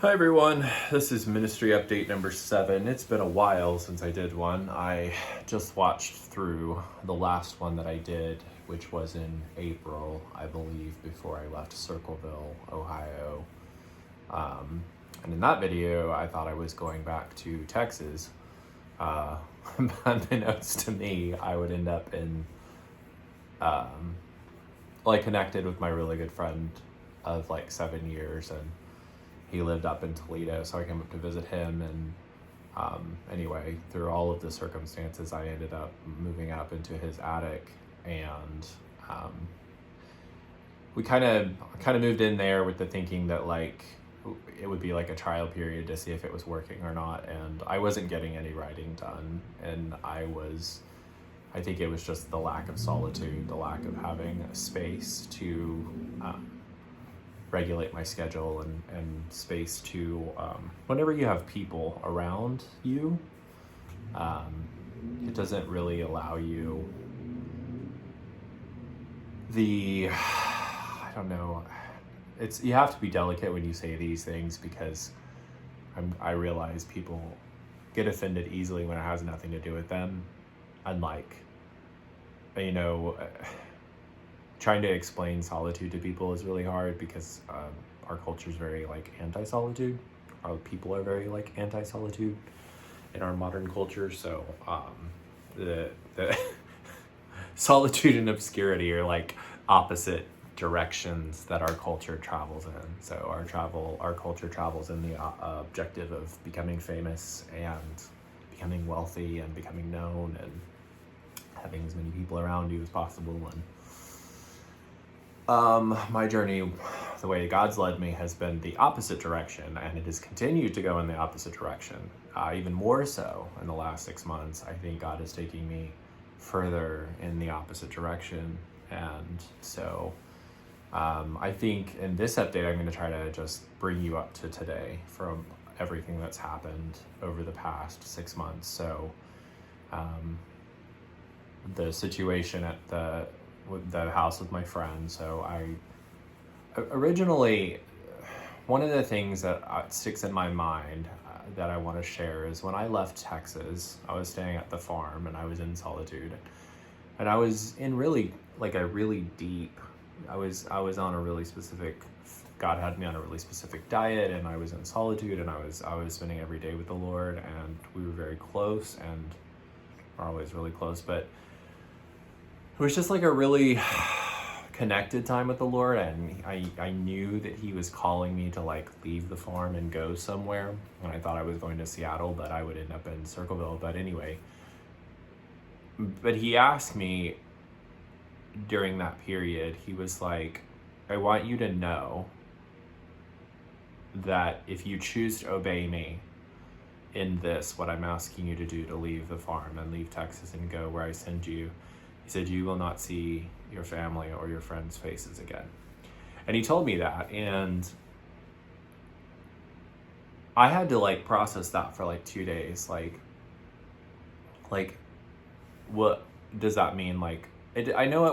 Hi everyone, this is ministry update number 7. It's been a while since I did one. I just watched through the last one that I did, which was in April, I believe, before I left Circleville, Ohio. And in that video, I thought I was going back to Texas. Unbeknownst to me, I would end up in, connected with my really good friend of 7 years, and he lived up in Toledo, so I came up to visit him, and anyway, through all of the circumstances, I ended up moving up into his attic, and we kind of moved in there with the thinking that it would be a trial period to see if it was working or not, and I wasn't getting any writing done, and I think it was just the lack of solitude, the lack of having a space to regulate my schedule and space to, whenever you have people around you, it doesn't really allow you I don't know, you have to be delicate when you say these things, because I realize people get offended easily when it has nothing to do with them. Unlike, trying to explain solitude to people is really hard, because our culture is very anti-solitude. Our people are very anti-solitude in our modern culture. So the solitude and obscurity are opposite directions that our culture travels in. So our culture travels in the objective of becoming famous and becoming wealthy and becoming known and having as many people around you as possible. And my journey, the way God's led me, has been the opposite direction, and it has continued to go in the opposite direction. Even more so in the last 6 months, I think God is taking me further in the opposite direction. And so I think in this update, I'm going to try to just bring you up to today from everything that's happened over the past 6 months. So the situation at the house with my friend. So I originally, one of the things that sticks in my mind that I want to share is when I left Texas, I was staying at the farm and I was in solitude, and I was in really deep, I was on a really specific, God had me on a really specific diet, and I was in solitude, and I was spending every day with the Lord, and we were very close, and we're always really close, but it was just a really connected time with the Lord, and I knew that He was calling me to leave the farm and go somewhere. And I thought I was going to Seattle, but I would end up in Circleville. But anyway, He asked me during that period, He was like, I want you to know that if you choose to obey me in this, what I'm asking you to do, to leave the farm and leave Texas and go where I send you, He said, you will not see your family or your friends' faces again. And He told me that, and I had to process that for 2 days. What does that mean? I know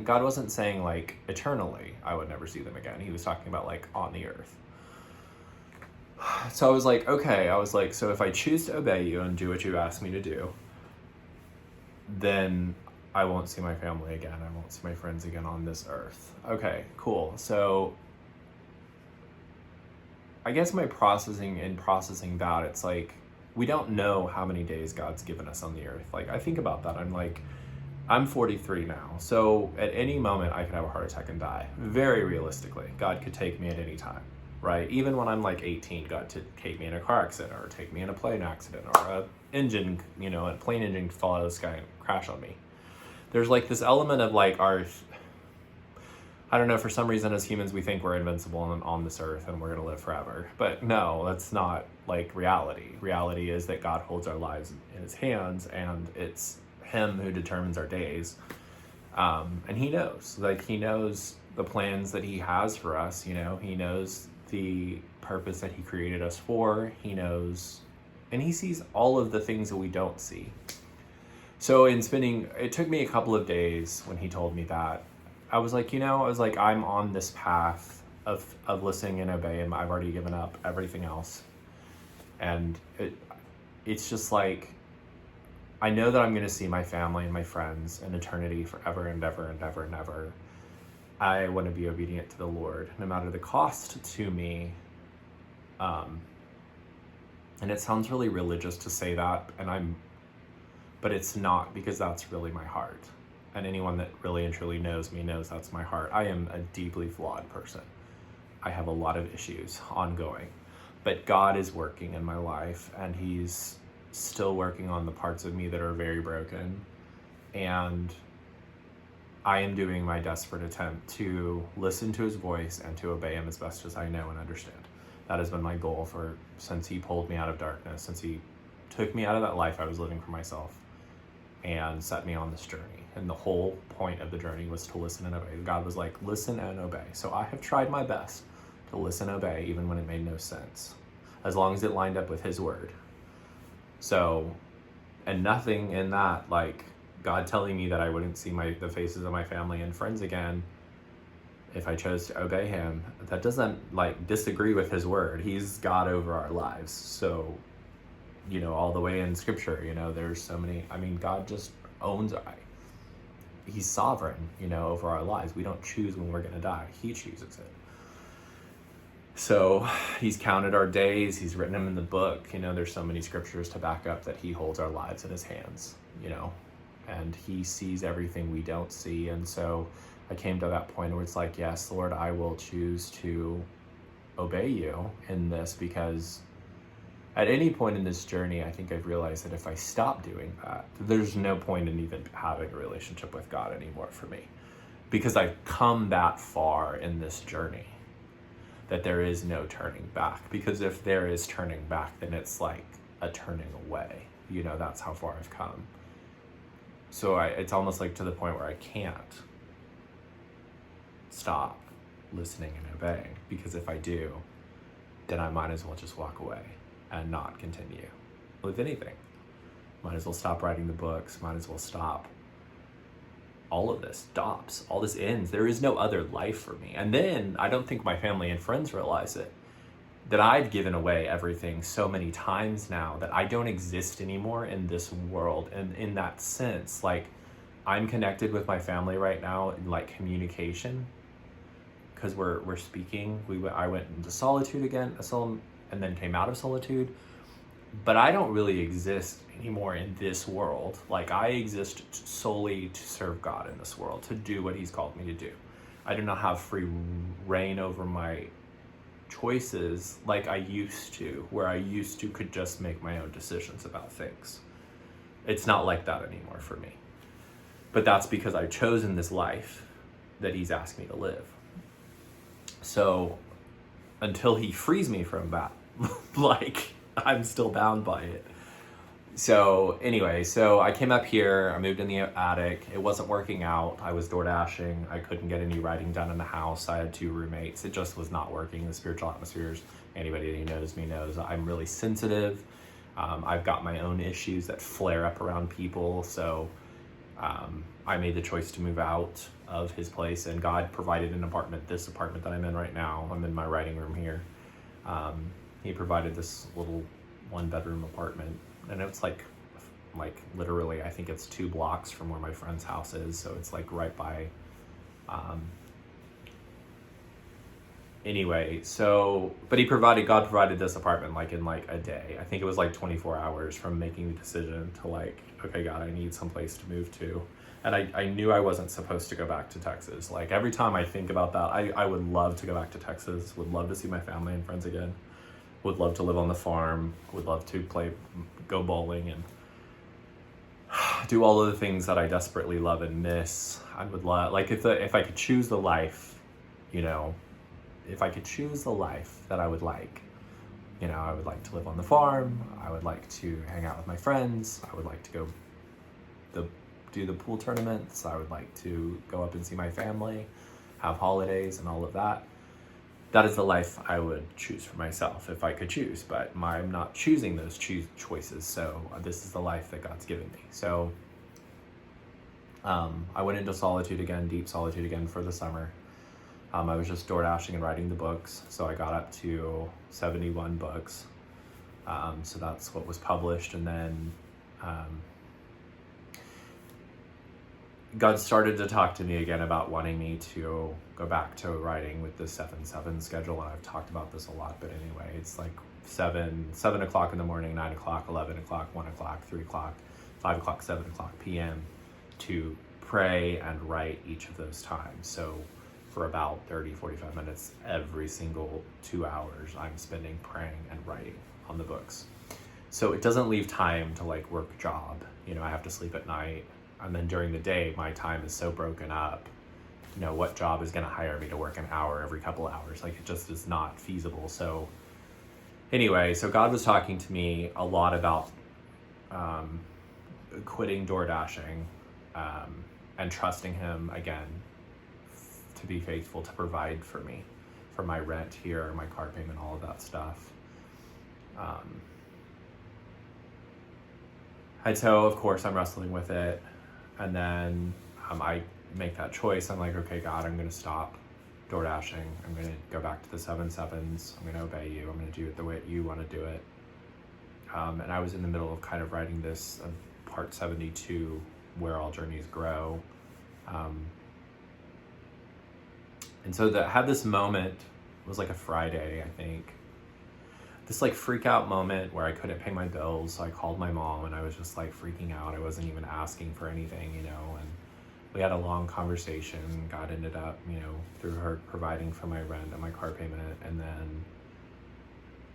God wasn't saying eternally I would never see them again. He was talking about on the earth. So I was okay, so if I choose to obey you and do what you asked me to do, then I won't see my family again. I won't see my friends again on this earth. Okay, cool. So I guess my processing that, it's we don't know how many days God's given us on the earth. I think about that. I'm 43 now. So at any moment I could have a heart attack and die. Very realistically, God could take me at any time, right? Even when I'm 18, God could take me in a car accident, or take me in a plane accident, or a plane engine could fall out of the sky and crash on me. There's this element of I don't know, for some reason as humans we think we're invincible on this earth and we're going to live forever. But no, that's not reality. Reality is that God holds our lives in His hands, and it's Him who determines our days. And He knows, He knows the plans that He has for us. He knows the purpose that He created us for. He knows, and He sees all of the things that we don't see. So it took me a couple of days when He told me that. I was I'm on this path of listening and obeying. I've already given up everything else. And it's just like, I know that I'm going to see my family and my friends in eternity forever and ever and ever and ever. I want to be obedient to the Lord, no matter the cost to me. And it sounds really religious to say that, but it's not, because that's really my heart. And anyone that really and truly knows me knows that's my heart. I am a deeply flawed person. I have a lot of issues ongoing, but God is working in my life, and he's still working on the parts of me that are very broken. And I am doing my desperate attempt to listen to his voice and to obey him as best as I know and understand. That has been my goal since he pulled me out of darkness, since he took me out of that life I was living for myself and set me on this journey. And the whole point of the journey was to listen and obey. God was like, listen and obey. So I have tried my best to listen and obey, even when it made no sense, as long as it lined up with his word. So, and nothing in that, like God telling me that I wouldn't see the faces of my family and friends again if I chose to obey him, that doesn't like disagree with his word. He's God over our lives. So, all the way in scripture, there's so many, God just owns he's sovereign, over our lives. We don't choose when we're going to die. He chooses it. So he's counted our days. He's written them in the book. There's so many scriptures to back up that he holds our lives in his hands, and he sees everything we don't see. And so I came to that point where it's like, yes, Lord, I will choose to obey you in this, because at any point in this journey, I think I've realized that if I stop doing that, there's no point in even having a relationship with God anymore for me, because I've come that far in this journey that there is no turning back. Because if there is turning back, then it's like a turning away. That's how far I've come. So it's almost like to the point where I can't stop listening and obeying, because if I do, then I might as well just walk away and not continue with anything. Might as well stop writing the books, might as well stop. All of this stops, all this ends. There is no other life for me. And then I don't think my family and friends realize it, that I've given away everything so many times now that I don't exist anymore in this world. And in that sense, like, I'm connected with my family right now in like communication, because we're speaking. I went into solitude again, and then came out of solitude. But I don't really exist anymore in this world. Like, I exist solely to serve God in this world, to do what he's called me to do. I do not have free reign over my choices like I used to, where I used to could just make my own decisions about things. It's not like that anymore for me. But that's because I've chosen this life that he's asked me to live. So until he frees me from that, like, I'm still bound by it. So anyway, so I came up here, I moved in the attic. It wasn't working out. I was door dashing. I couldn't get any writing done in the house. I had 2 roommates. It just was not working. The spiritual atmospheres, anybody who knows me knows I'm really sensitive. I've got my own issues that flare up around people. So I made the choice to move out of his place, and God provided an apartment, this apartment that I'm in right now. I'm in my writing room here. He provided this little 1-bedroom apartment, and it's like literally, I think it's 2 blocks from where my friend's house is. So it's like right by, anyway, so, but God provided this apartment like in like a day. I think it was like 24 hours from making the decision to like, okay, God, I need some place to move to. And I knew I wasn't supposed to go back to Texas. Like, every time I think about that, I would love to go back to Texas, would love to see my family and friends again, would love to live on the farm, would love to go bowling and do all of the things that I desperately love and miss. I would love, like, if I could choose the life, if I could choose the life that I would like, I would like to live on the farm. I would like to hang out with my friends. I would like to go do the pool tournaments. I would like to go up and see my family, have holidays and all of that. That is the life I would choose for myself if I could choose, but I'm not choosing those choices. So this is the life that God's given me. So I went into solitude again, deep solitude again for the summer. I was just door dashing and writing the books, so I got up to 71 books. So that's what was published, and then God started to talk to me again about wanting me to go back to writing with the 7-7 schedule, and I've talked about this a lot, but anyway, it's like 7 o'clock in the morning, 9 o'clock, 11 o'clock, 1 o'clock, 3 o'clock, 5 o'clock, 7 o'clock p.m. to pray and write each of those times. So for about 30-45 minutes every single 2 hours, I'm spending praying and writing on the books. So it doesn't leave time to like work a job. You know, I have to sleep at night, and then during the day my time is so broken up. You know, what job is going to hire me to work an hour every couple hours? Like, it just is not feasible. So anyway, so God was talking to me a lot about quitting door dashing and trusting him again to be faithful to provide for me, for my rent here, my car payment, all of that stuff. And so, of course, I'm wrestling with it. And then I make that choice. I'm like, okay, God, I'm going to stop door dashing. I'm going to go back to the 7-7s. I'm going to obey you. I'm going to do it the way you want to do it. And I was in the middle of kind of writing this part 72, Where All Journeys Grow. And so that had this moment, it was like a Friday, I think. This like freak out moment where I couldn't pay my bills. So I called my mom and I was just like freaking out. I wasn't even asking for anything, you know, and we had a long conversation. God ended up, you know, through her providing for my rent and my car payment. And then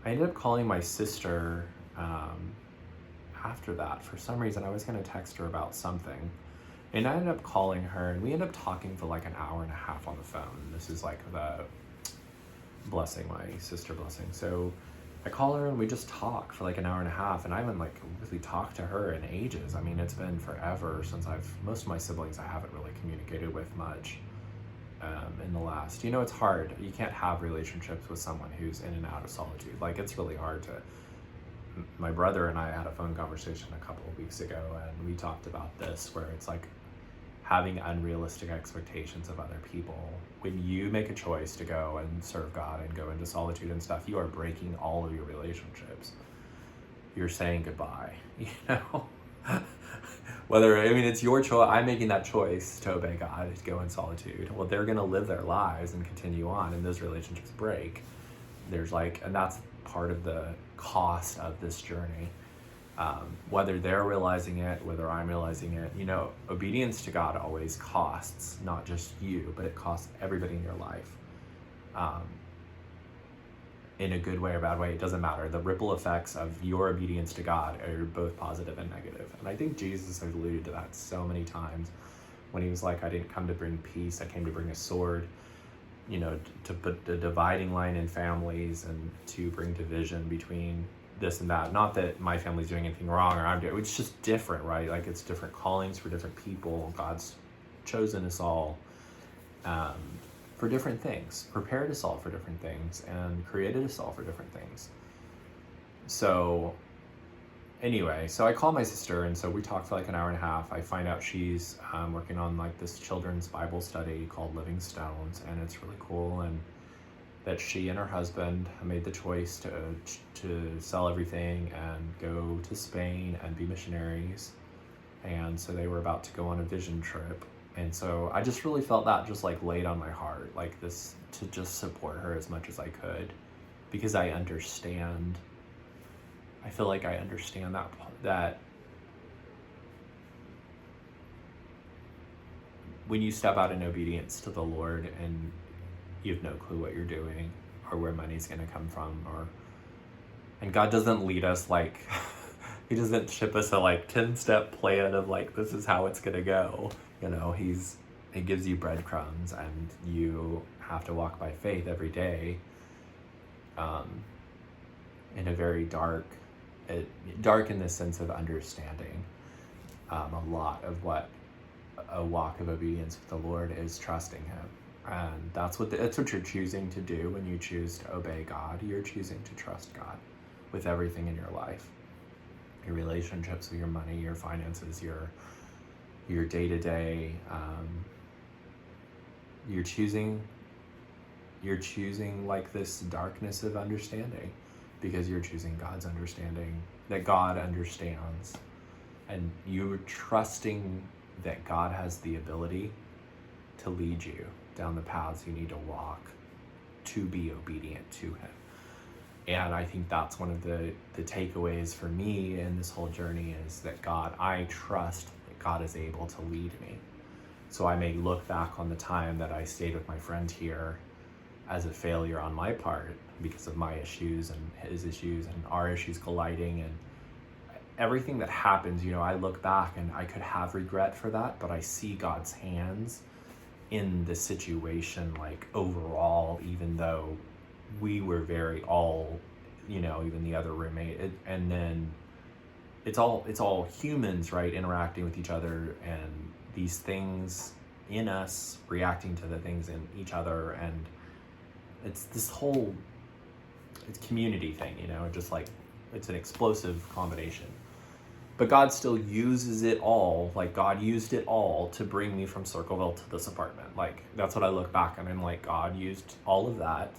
I ended up calling my sister after that. For some reason, I was going to text her about something. And I ended up calling her, and we ended up talking for like an hour and a half on the phone. This is like the blessing, my sister blessing. So I call her and we just talk for like an hour and a half, and I haven't like really talked to her in ages. I mean, it's been forever since most of my siblings I haven't really communicated with much in the last, you know, it's hard. You can't have relationships with someone who's in and out of solitude. Like, it's really hard to, my brother and I had a phone conversation a couple of weeks ago, and we talked about this, where it's like having unrealistic expectations of other people. When you make a choice to go and serve God and go into solitude and stuff, you are breaking all of your relationships. You're saying goodbye, you know? It's your choice. I'm making that choice to obey God, to go in solitude. Well, they're gonna live their lives and continue on, and those relationships break. And that's part of the cost of this journey. Whether they're realizing it, whether I'm realizing it, you know, obedience to God always costs, not just you, but it costs everybody in your life. In a good way or bad way, it doesn't matter. The ripple effects of your obedience to God are both positive and negative. And I think Jesus has alluded to that so many times when he was like, I didn't come to bring peace, I came to bring a sword. You know, to put the dividing line in families and to bring division between this and that. Not that my family's doing anything wrong or I'm doing, it's just different, right? Like, it's different callings for different people. God's chosen us all for different things, prepared us all for different things, and created us all for different things. So anyway, so I call my sister, and so we talk for like an hour and a half. I find out she's working on like this children's Bible study called Living Stones, and it's really cool, and that she and her husband made the choice to sell everything and go to Spain and be missionaries. And so they were about to go on a vision trip. And so I just really felt that just like laid on my heart, like this, to just support her as much as I could, because I feel like I understand that when you step out in obedience to the Lord and you have no clue what you're doing or where money's going to come from, and God doesn't lead us like, he doesn't ship us a like 10-step plan of like, this is how it's going to go. You know, he gives you breadcrumbs, and you have to walk by faith every day in a very dark in the sense of understanding a lot of what a walk of obedience with the Lord is, trusting him. And that's what you're choosing to do when you choose to obey God. You're choosing to trust God with everything in your life, your relationships, with your money, your finances, your day-to-day. You're choosing you're choosing like this darkness of understanding because you're choosing God's understanding, that God understands, and you're trusting that God has the ability to lead you down the paths you need to walk to be obedient to him. And I think that's one of the takeaways for me in this whole journey, is that I trust that God is able to lead me. So I may look back on the time that I stayed with my friend here as a failure on my part because of my issues and his issues and our issues colliding, and everything that happens, I look back and I could have regret for that, but I see God's hands in the situation, like overall, even though we were even the other roommate, and then it's all humans, right, interacting with each other, and these things in us reacting to the things in each other, and it's this whole community thing, just like it's an explosive combination. But God still uses it all, like God used it all to bring me from Circleville to this apartment. Like, that's what I look back and I'm like, God used all of that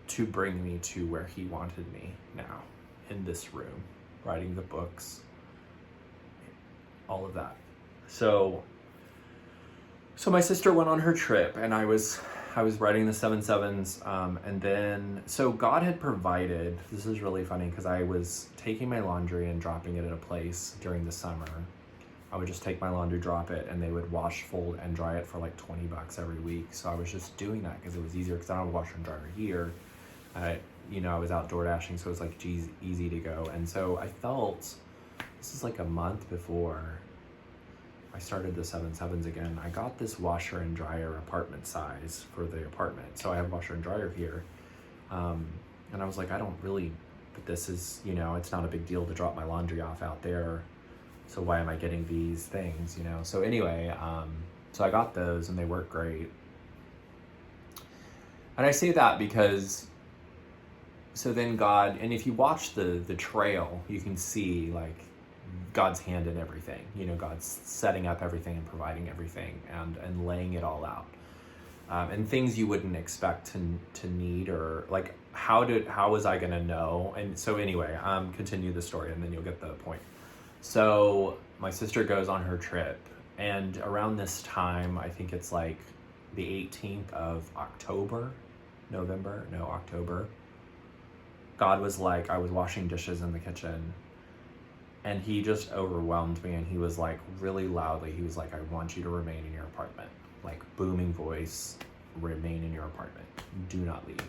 to bring me to where he wanted me now, in this room, writing the books, all of that. So my sister went on her trip, and I was writing the 7/7s, and then, so God had provided, this is really funny, because I was taking my laundry and dropping it at a place during the summer. I would just take my laundry, drop it, and they would wash, fold, and dry it for like $20 every week. So I was just doing that because it was easier, because I don't have a washer and dryer here. I was out door dashing, so it was like, geez, easy to go. And so I felt, this is like a month before I started the 7/7s again, I got this washer and dryer apartment size for the apartment. So I have washer and dryer here. And I was like, I don't really, but this is, it's not a big deal to drop my laundry off out there. So why am I getting these things, So anyway, so I got those and they work great. And I say that because, so then God, and if you watch the trail, you can see like God's hand in everything. God's setting up everything and providing everything and laying it all out. And things you wouldn't expect to need, or like, how was I gonna know? And so anyway, continue the story and then you'll get the point. So my sister goes on her trip, and around this time, I think it's like the 18th of October, October, God was like, I was washing dishes in the kitchen, and he just overwhelmed me, and he was like, really loudly, he was like, I want you to remain in your apartment. Like, booming voice, remain in your apartment. Do not leave.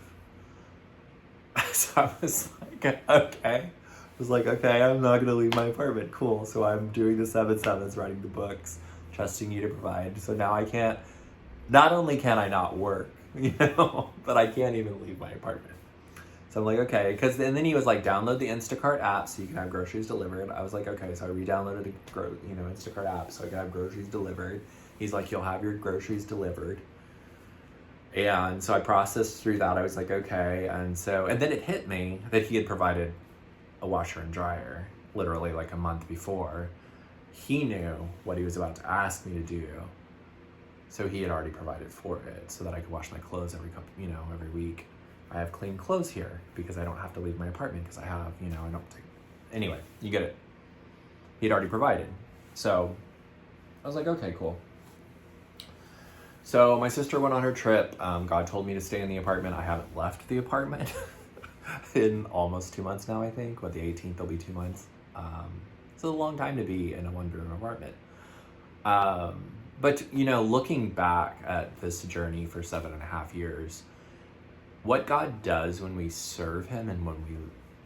So I was like, okay. I was like, okay, I'm not going to leave my apartment. Cool. So I'm doing the 7/7s, writing the books, trusting you to provide. So now I can't, not only can I not work, but I can't even leave my apartment. So I'm like, okay, and then he was like, download the Instacart app so you can have groceries delivered. I was like, okay, so I re-downloaded the Instacart app so I could have groceries delivered. He's like, you'll have your groceries delivered. And so I processed through that. I was like, okay. And then it hit me that he had provided a washer and dryer literally like a month before. He knew what he was about to ask me to do. So he had already provided for it so that I could wash my clothes every week. I have clean clothes here because I don't have to leave my apartment because I have, I don't take, anyway, you get it. He'd already provided. So I was like, okay, cool. So my sister went on her trip. God told me to stay in the apartment. I haven't left the apartment in almost 2 months now, I think. The 18th, will be 2 months. It's a long time to be in a one-bedroom apartment. But, looking back at this journey for 7.5 years, what God does when we serve him and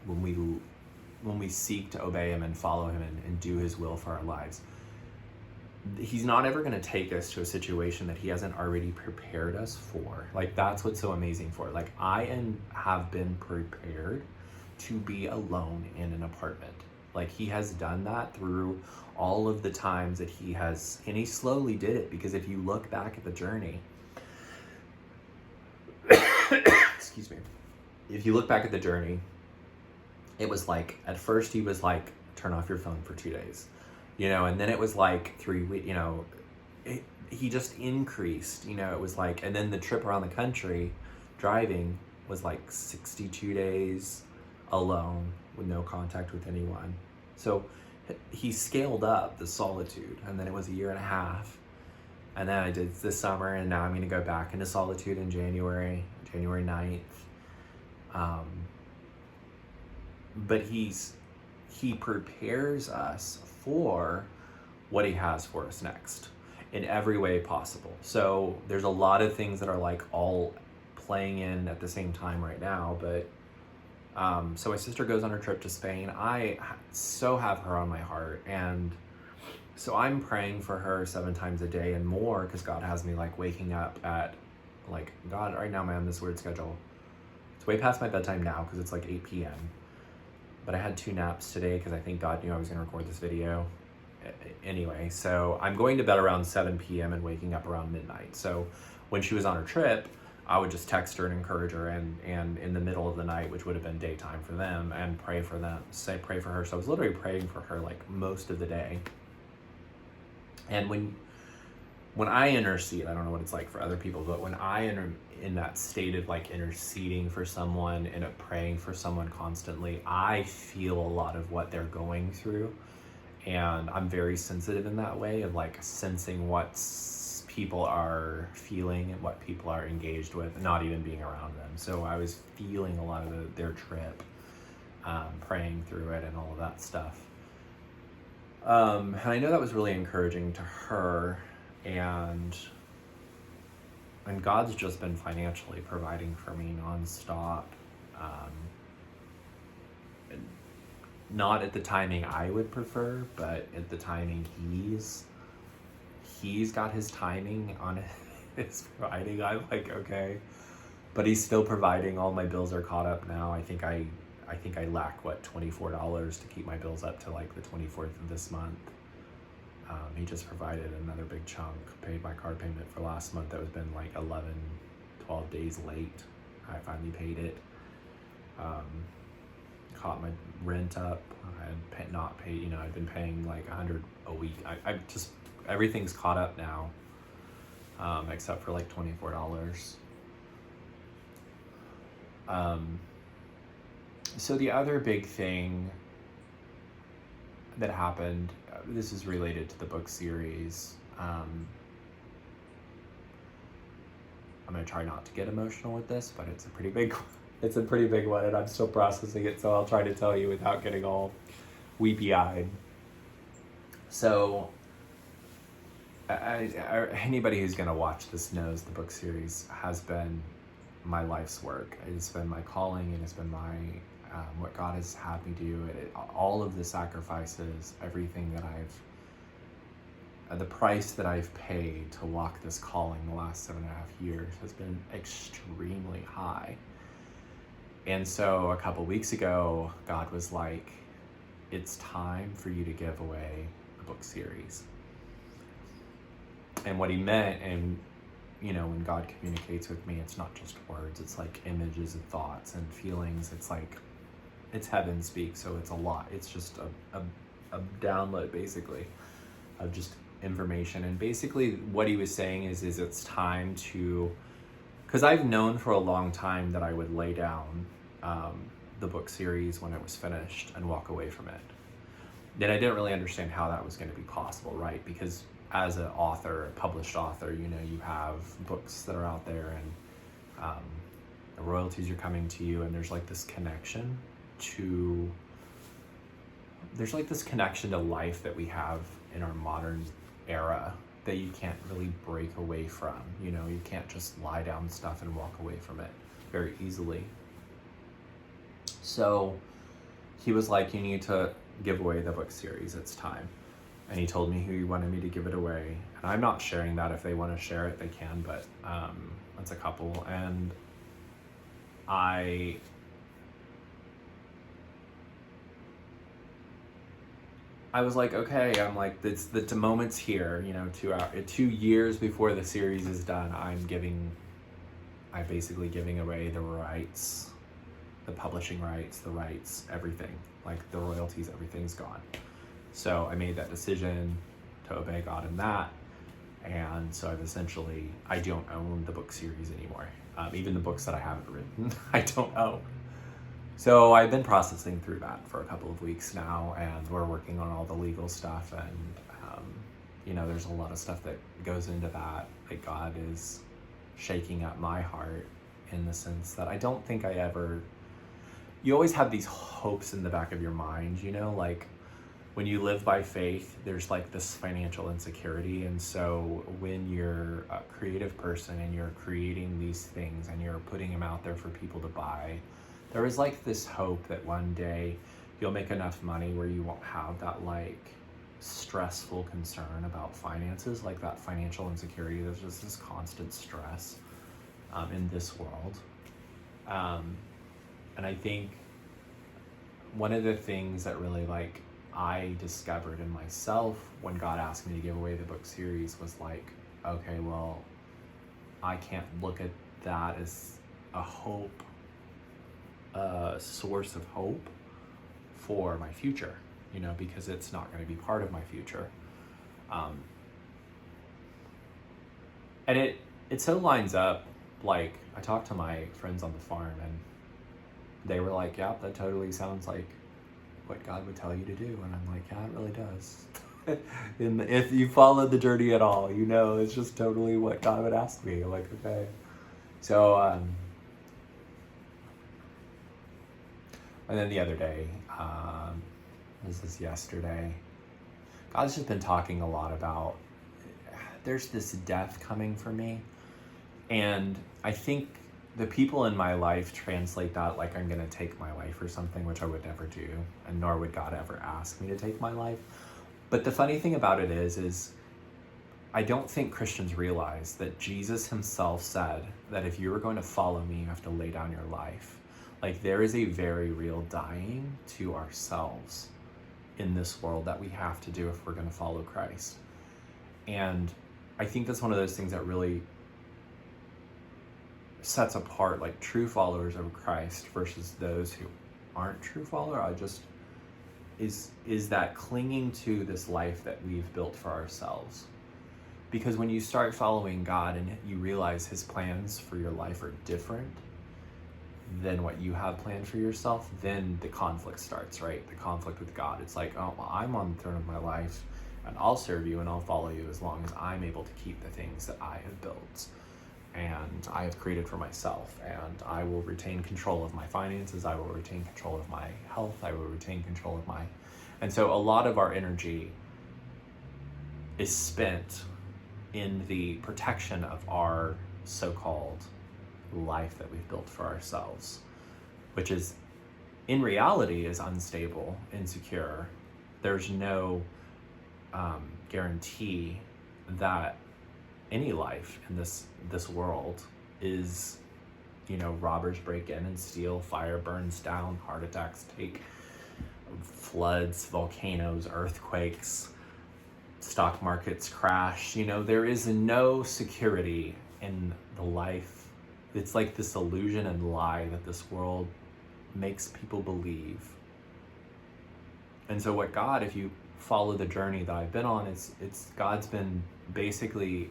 when we seek to obey him and follow him and do his will for our lives, he's not ever going to take us to a situation that he hasn't already prepared us for. Like, that's what's so amazing for it. Like, have been prepared to be alone in an apartment. Like, he has done that through all of the times that he has, and he slowly did it, because if you look back at the journey, excuse me, if you look back at the journey, it was like, at first he was like, turn off your phone for 2 days, and then it was like 3 weeks, he just increased, it was like, and then the trip around the country driving was like 62 days alone with no contact with anyone. So he scaled up the solitude, and then it was a year and a half. And then I did this summer, and now I'm going to go back into solitude in January 9th. But he prepares us for what he has for us next in every way possible. So there's a lot of things that are like all playing in at the same time right now. But so my sister goes on her trip to Spain. I so have her on my heart, and so I'm praying for her 7 times a day and more, because God has me like waking up at like, God, right now I'm on this weird schedule. It's way past my bedtime now because it's like 8 p.m. But I had 2 naps today because I think God knew I was going to record this video. Anyway, so I'm going to bed around 7 p.m. and waking up around midnight. So when she was on her trip, I would just text her and encourage her, and in the middle of the night, which would have been daytime for them, and pray for them, pray for her. So I was literally praying for her like most of the day. And when I intercede, I don't know what it's like for other people, but when I am in that state of like interceding for someone and praying for someone constantly, I feel a lot of what they're going through. And I'm very sensitive in that way of like sensing what people are feeling and what people are engaged with, not even being around them. So I was feeling a lot of their trip, praying through it and all of that stuff. And I know that was really encouraging to her, and God's just been financially providing for me nonstop. Not at the timing I would prefer, but at the timing he's got his timing on his providing. I'm like, okay, but he's still providing. All my bills are caught up now. I think I lack $24 to keep my bills up to like the 24th of this month. He just provided another big chunk, paid my card payment for last month that was been like 12 days late. I finally paid it. Caught my rent up. I had not paid, I've been paying like $100 a week. I just, everything's caught up now, except for like $24. So the other big thing that happened, this is related to the book series. I'm going to try not to get emotional with this, but it's a pretty big one, and I'm still processing it, so I'll try to tell you without getting all weepy-eyed. So anybody who's going to watch this knows the book series has been my life's work. It's been my calling, and it's been my what God has had me do. All of the sacrifices, everything that the price that I've paid to walk this calling the last 7.5 years has been extremely high. And so a couple weeks ago, God was like, it's time for you to give away the book series. And what he meant, and when God communicates with me, it's not just words, it's like images and thoughts and feelings. It's like, it's heaven speak, so it's a lot. It's just a download, basically, of just information. And basically what he was saying is it's time to, because I've known for a long time that I would lay down the book series when it was finished and walk away from it. Then I didn't really understand how that was going to be possible, right? Because as an author, a published author, you have books that are out there, and the royalties are coming to you, and there's like this connection to life that we have in our modern era that you can't really break away from. You can't just lie down stuff and walk away from it very easily. So he was like, you need to give away the book series, it's time. And he told me who he wanted me to give it away. And I'm not sharing that. If they want to share it, they can, but it's a couple. And I was like, okay, I'm like, the moment's here, 2 years before the series is done, I'm basically giving away the rights, the publishing rights, the rights, everything, like the royalties, everything's gone. So I made that decision to obey God in that. And so I don't own the book series anymore. Even the books that I haven't written, I don't own. So I've been processing through that for a couple of weeks now, and we're working on all the legal stuff. And, there's a lot of stuff that goes into that God is shaking up my heart, in the sense that I don't think you always have these hopes in the back of your mind, when you live by faith, there's this financial insecurity. And so when you're a creative person and you're creating these things and you're putting them out there for people to buy, there is this hope that one day you'll make enough money where you won't have that stressful concern about finances, that financial insecurity. There's just this constant stress in this world. And I think one of the things that really I discovered in myself when God asked me to give away the book series was okay, well, I can't look at that as a source of hope for my future, because it's not going to be part of my future. And it so lines up, I talked to my friends on the farm, and they were like, yeah, that totally sounds like what God would tell you to do. And I'm like, yeah, it really does. And if you follow the journey at all, it's just totally what God would ask me. I'm like, okay. So, and then the other day, this is yesterday, God's just been talking a lot about, there's this death coming for me. And I think the people in my life translate that I'm going to take my life or something, which I would never do, and nor would God ever ask me to take my life. But the funny thing about it is I don't think Christians realize that Jesus himself said that if you were going to follow me, you have to lay down your life. There is a very real dying to ourselves in this world that we have to do if we're going to follow Christ. And I think that's one of those things that really sets apart true followers of Christ versus those who aren't true followers. Is that clinging to this life that we've built for ourselves. Because when you start following God and you realize his plans for your life are different than what you have planned for yourself, then the conflict starts, right? The conflict with God. It's oh, well, I'm on the throne of my life, and I'll serve you and I'll follow you as long as I'm able to keep the things that I have built and I have created for myself, and I will retain control of my finances, I will retain control of my health, I will retain control of and so a lot of our energy is spent in the protection of our so-called life that we've built for ourselves, which is in reality is unstable, insecure. There's no guarantee that any life in this world is, robbers break in and steal, fire burns down, heart attacks take, floods, volcanoes, earthquakes, stock markets crash. There is no security in the life. It's this illusion and lie that this world makes people believe. And so if you follow the journey that I've been on, it's God's been basically,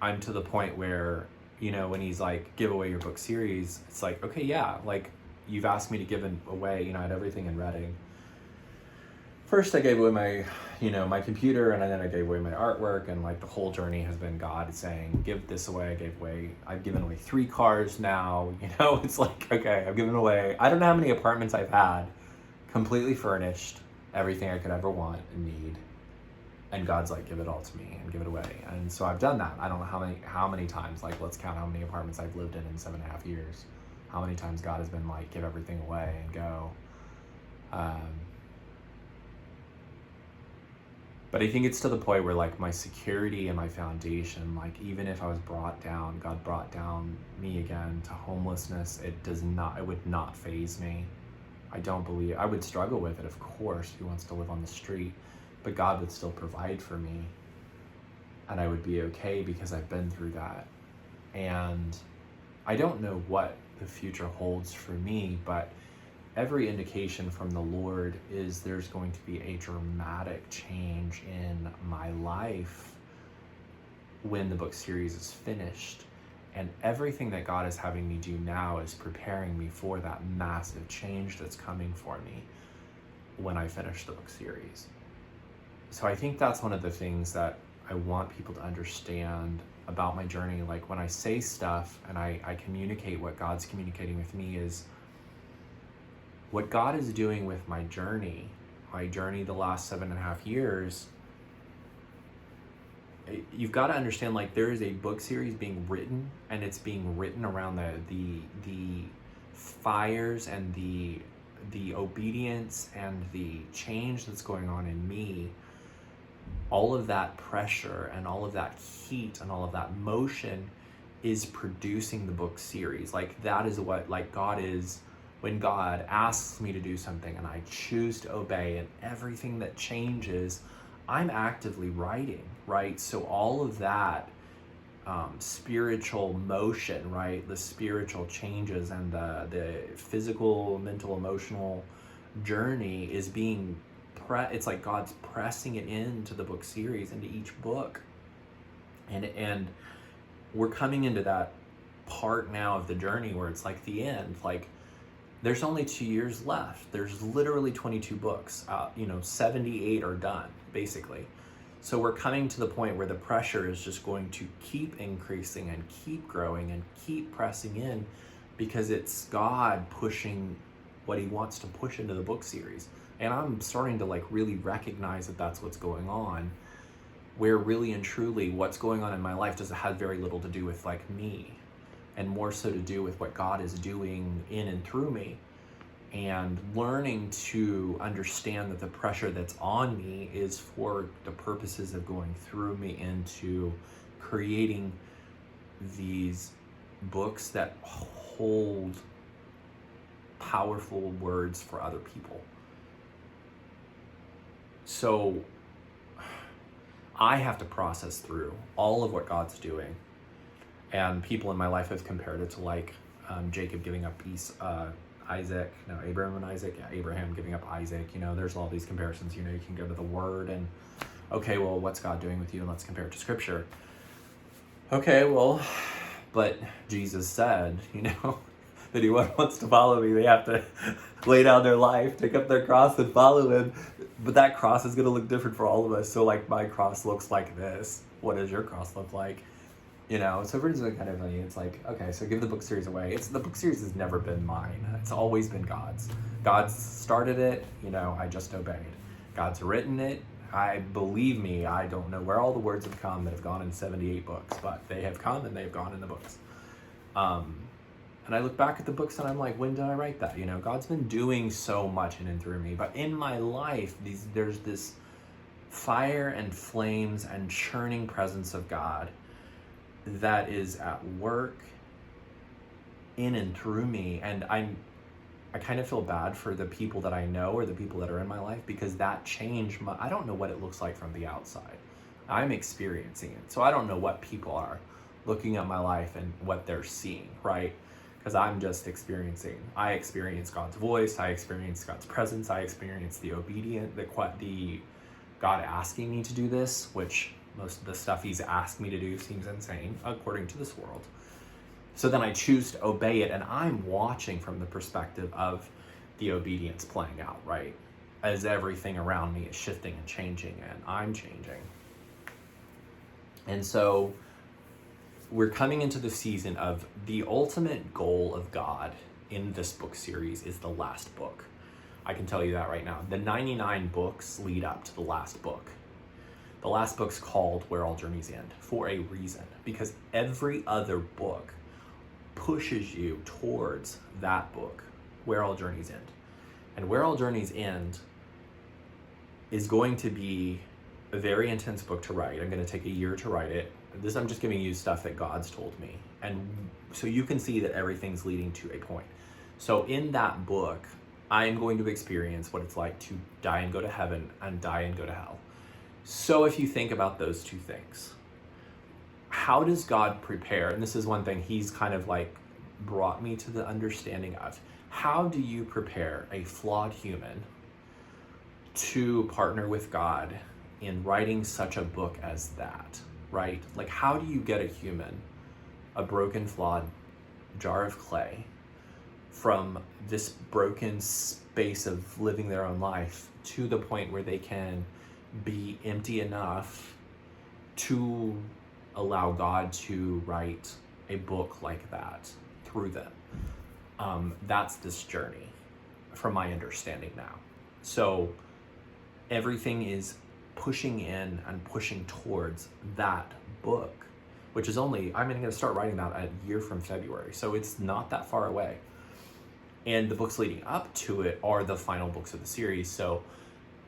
I'm to the point where, when he's give away your book series, it's okay, yeah, you've asked me to give away, I had everything in Reading. First I gave away my, my computer, and then I gave away my artwork, and the whole journey has been God saying, give this away. I've given away 3 cars now, it's okay, I've given away, I don't know how many apartments I've had, completely furnished, everything I could ever want and need. And God's give it all to me and give it away. And so I've done that. I don't know how many times, let's count how many apartments I've lived in 7.5 years. How many times God has been give everything away and go. But I think it's to the point where my security and my foundation, even if I was brought down, God brought down me again to homelessness, it would not faze me. I would struggle with it, of course. Who wants to live on the street? But God would still provide for me, and I would be okay because I've been through that. And I don't know what the future holds for me, but every indication from the Lord is there's going to be a dramatic change in my life when the book series is finished. And everything that God is having me do now is preparing me for that massive change that's coming for me when I finish the book series. So I think that's one of the things that I want people to understand about my journey. Like when I say stuff and I communicate what God's communicating with me, is what God is doing with my journey the last 7.5 years. You've got to understand, like, there is a book series being written, and it's being written around the fires and the obedience and the change that's going on in me. All of that pressure and all of that heat and all of that motion is producing the book series. Like, that is what, like, God is, when God asks me to do something and I choose to obey, and everything that changes, I'm actively writing, right? So all of that spiritual motion, right? The spiritual changes and the physical, mental, emotional journey is being it's like God's pressing it into the book series, into each book. And we're coming into that part now of the journey where it's like the end. Like, there's only 2 years left. There's literally 22 books. 78 are done, basically. So we're coming to the point where the pressure is just going to keep increasing and keep growing and keep pressing in, because it's God pushing what he wants to push into the book series. And I'm starting to like really recognize that that's what's going on, where really and truly what's going on in my life does have very little to do with like me, and more so to do with what God is doing in and through me. And learning to understand that the pressure that's on me is for the purposes of going through me into creating these books that hold powerful words for other people. So I have to process through all of what God's doing. And people in my life have compared it to like Jacob giving up Abraham and Isaac. Yeah, Abraham giving up Isaac. There's all these comparisons. You can go to the Word and, okay, well, what's God doing with you? And let's compare it to Scripture. Okay, well, but Jesus said, that anyone wants to follow me, they have to lay down their life, take up their cross, and follow him. But that cross is going to look different for all of us. So, like, my cross looks like this. What does your cross look like? So for instance, kind of funny. It's like, okay, so give the book series away. The book series has never been mine. It's always been God's. God's started it. I just obeyed. God's written it. Believe me, I don't know where all the words have come that have gone in 78 books, but they have come and they've gone in the books. And I look back at the books and I'm like, when did I write that? God's been doing so much in and through me. But in my life, there's this fire and flames and churning presence of God that is at work in and through me. And I kind of feel bad for the people that I know or the people that are in my life, because that change, I don't know what it looks like from the outside. I'm experiencing it. So I don't know what people are looking at my life and what they're seeing, right? Because I'm just experiencing. I experience God's voice. I experience God's presence. I experience the obedient, the God asking me to do this, which most of the stuff he's asked me to do seems insane according to this world. So then I choose to obey it, and I'm watching from the perspective of the obedience playing out, right? As everything around me is shifting and changing, and I'm changing. And so we're coming into the season of the ultimate goal of God in this book series is the last book. I can tell you that right now. The 99 books lead up to the last book. The last book's called Where All Journeys End for a reason, because every other book pushes you towards that book, Where All Journeys End. And Where All Journeys End is going to be a very intense book to write. I'm going to take a year to write it. I'm just giving you stuff that God's told me. And so you can see that everything's leading to a point. So in that book, I'm going to experience what it's like to die and go to heaven and die and go to hell. So if you think about those two things, how does God prepare? And this is one thing he's kind of like brought me to the understanding of. How do you prepare a flawed human to partner with God in writing such a book as that? right? Like, how do you get a human, a broken, flawed jar of clay, from this broken space of living their own life to the point where they can be empty enough to allow God to write a book like that through them? That's this journey, from my understanding now. So everything is pushing in and pushing towards that book, which is only, I'm going to start writing that a year from February. So it's not that far away. And the books leading up to it are the final books of the series. So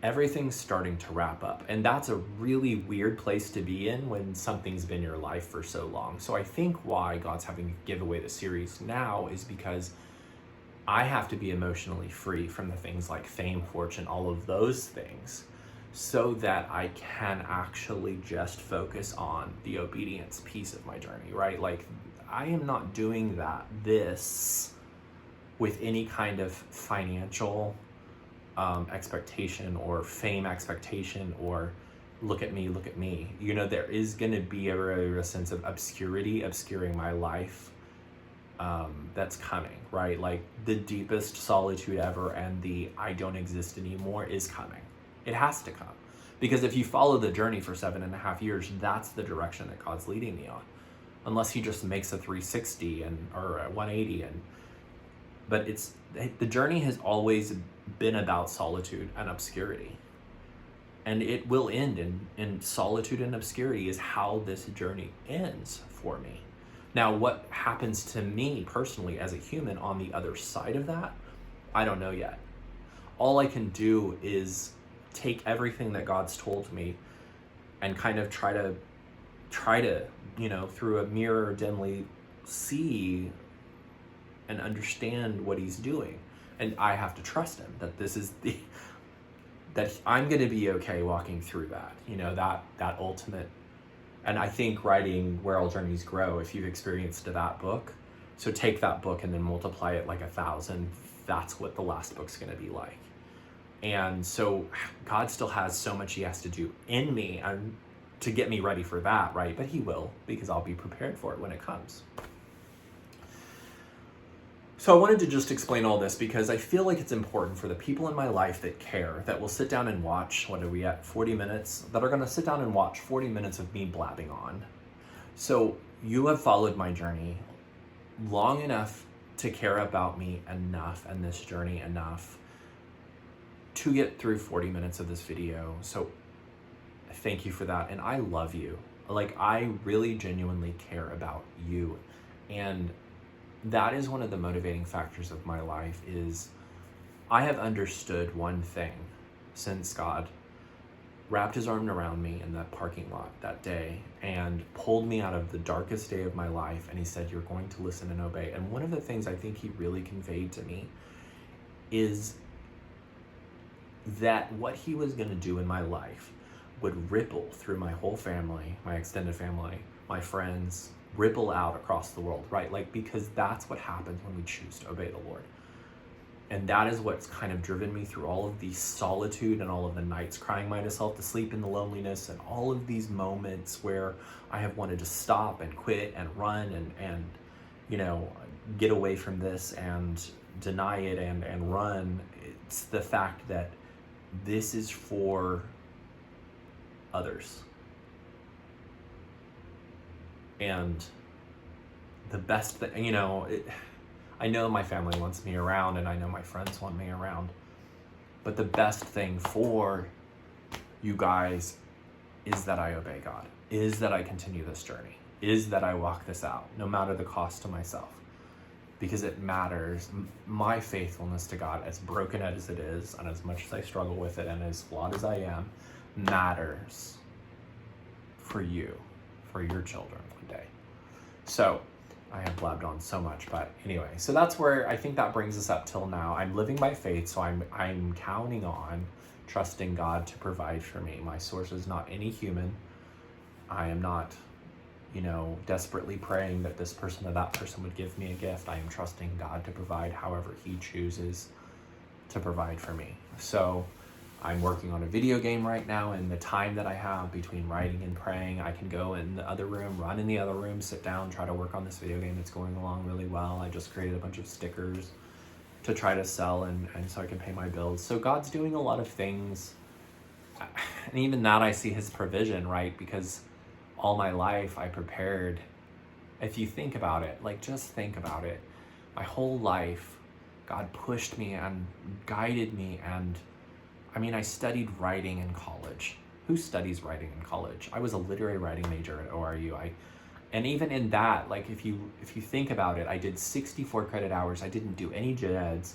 everything's starting to wrap up. And that's a really weird place to be in when something's been your life for so long. So I think why God's having to give away the series now is because I have to be emotionally free from the things like fame, fortune, all of those things, so that I can actually just focus on the obedience piece of my journey, right? Like, I am not doing this with any kind of financial expectation or fame expectation or look at me. You know, there is going to be a sense of obscurity obscuring my life that's coming, right? Like, the deepest solitude ever and the I don't exist anymore is coming. It has to come. Because if you follow the journey for 7.5 years, that's the direction that God's leading me on. Unless he just makes a 360 or a 180. But the journey has always been about solitude and obscurity. And it will end in solitude and obscurity is how this journey ends for me. Now, what happens to me personally as a human on the other side of that, I don't know yet. All I can do is take everything that God's told me and kind of try to, you know, through a mirror dimly see and understand what he's doing. And I have to trust him that this is that I'm going to be okay walking through that, you know, that ultimate. And I think writing Where All Journeys Grow, if you've experienced that book, so take that book and then multiply it like 1,000, that's what the last book's going to be like. And so God still has so much he has to do in me and to get me ready for that, right? But he will, because I'll be prepared for it when it comes. So I wanted to just explain all this because I feel like it's important for the people in my life that care, that will sit down and watch, what are we at, 40 minutes, that are going to sit down and watch 40 minutes of me blabbing on. So you have followed my journey long enough to care about me enough and this journey enough to get through 40 minutes of this video. So thank you for that. And I love you. Like, I really genuinely care about you. And that is one of the motivating factors of my life is I have understood one thing since God wrapped his arm around me in that parking lot that day and pulled me out of the darkest day of my life. And he said, you're going to listen and obey. And one of the things I think he really conveyed to me is that what he was going to do in my life would ripple through my whole family, my extended family, my friends, ripple out across the world, right? Like, because that's what happens when we choose to obey the Lord. And that is what's kind of driven me through all of the solitude and all of the nights crying myself to sleep in the loneliness and all of these moments where I have wanted to stop and quit and run and you know, get away from this and deny it and run. It's the fact that this is for others. And the best thing, you know, I know my family wants me around and I know my friends want me around, but the best thing for you guys is that I obey God, is that I continue this journey, is that I walk this out, no matter the cost to myself, because it matters. My faithfulness to God, as broken as it is, and as much as I struggle with it, and as flawed as I am, matters for you, for your children one day. So I have blabbed on so much, but anyway, so that's where I think that brings us up till now. I'm living by faith, so I'm counting on trusting God to provide for me. My source is not any human. I am not, you know, desperately praying that this person or that person would give me a gift. I am trusting God to provide however he chooses to provide for me. So I'm working on a video game right now, and the time that I have between writing and praying, I can go in the other room, run in the other room, sit down, try to work on this video game that's going along really well. I just created a bunch of stickers to try to sell and so I can pay my bills. So God's doing a lot of things. And even that I see his provision, right? Because all my life I prepared. If you think about it, like just think about it. My whole life, God pushed me and guided me. And I mean, I studied writing in college. Who studies writing in college? I was a literary writing major at ORU. And even in that, like if you think about it, I did 64 credit hours. I didn't do any gen eds.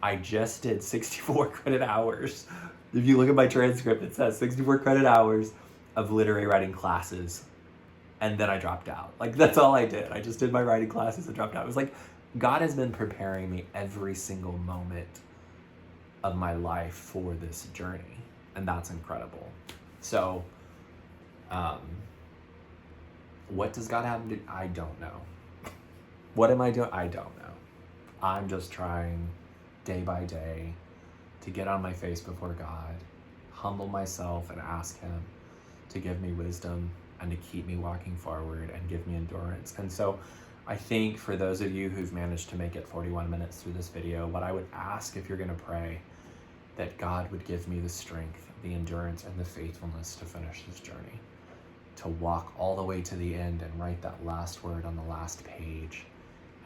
I just did 64 credit hours. If you look at my transcript, it says 64 credit hours of literary writing classes. And then I dropped out. Like that's all I did. I just did my writing classes and dropped out. It was like, God has been preparing me every single moment of my life for this journey. And that's incredible. So, what does God have to do? I don't know. What am I doing? I don't know. I'm just trying day by day to get on my face before God, humble myself and ask him to give me wisdom and to keep me walking forward and give me endurance. And so I think for those of you who've managed to make it 41 minutes through this video, what I would ask if you're going to pray, that God would give me the strength, the endurance, and the faithfulness to finish this journey, to walk all the way to the end and write that last word on the last page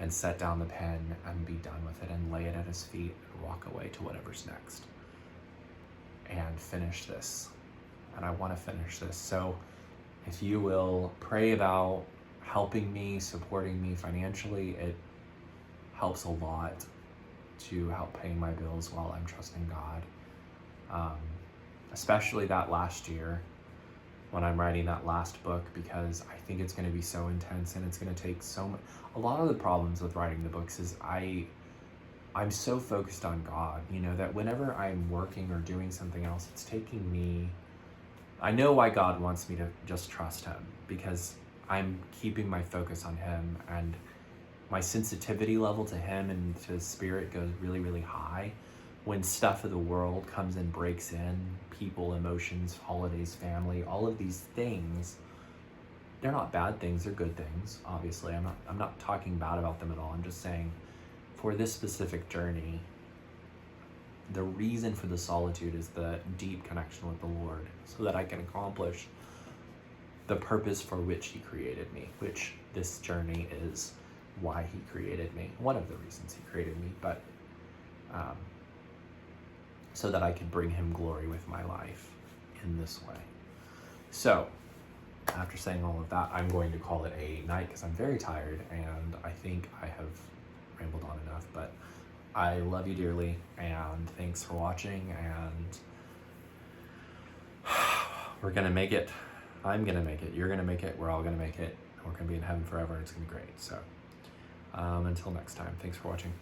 and set down the pen and be done with it and lay it at his feet and walk away to whatever's next and finish this. And I want to finish this. So if you will pray about helping me, supporting me financially, it helps a lot to help paying my bills while I'm trusting God. Especially that last year when I'm writing that last book, because I think it's going to be so intense and it's going to take so much. A lot of the problems with writing the books is I'm so focused on God, that whenever I'm working or doing something else, it's taking me, I know why God wants me to just trust him, because I'm keeping my focus on him, and my sensitivity level to him and to his spirit goes really, really high. When stuff of the world comes and breaks in, people, emotions, holidays, family, all of these things, they're not bad things, they're good things, obviously. I'm not talking bad about them at all. I'm just saying for this specific journey, the reason for the solitude is the deep connection with the Lord, so that I can accomplish the purpose for which he created me, which this journey is why he created me. One of the reasons he created me, but so that I could bring him glory with my life in this way. So after saying all of that, I'm going to call it a night because I'm very tired and I think I have rambled on enough, but I love you dearly and thanks for watching, and we're gonna make it. I'm gonna make it. You're gonna make it. We're all gonna make it. We're gonna be in heaven forever and it's gonna be great. So until next time, thanks for watching.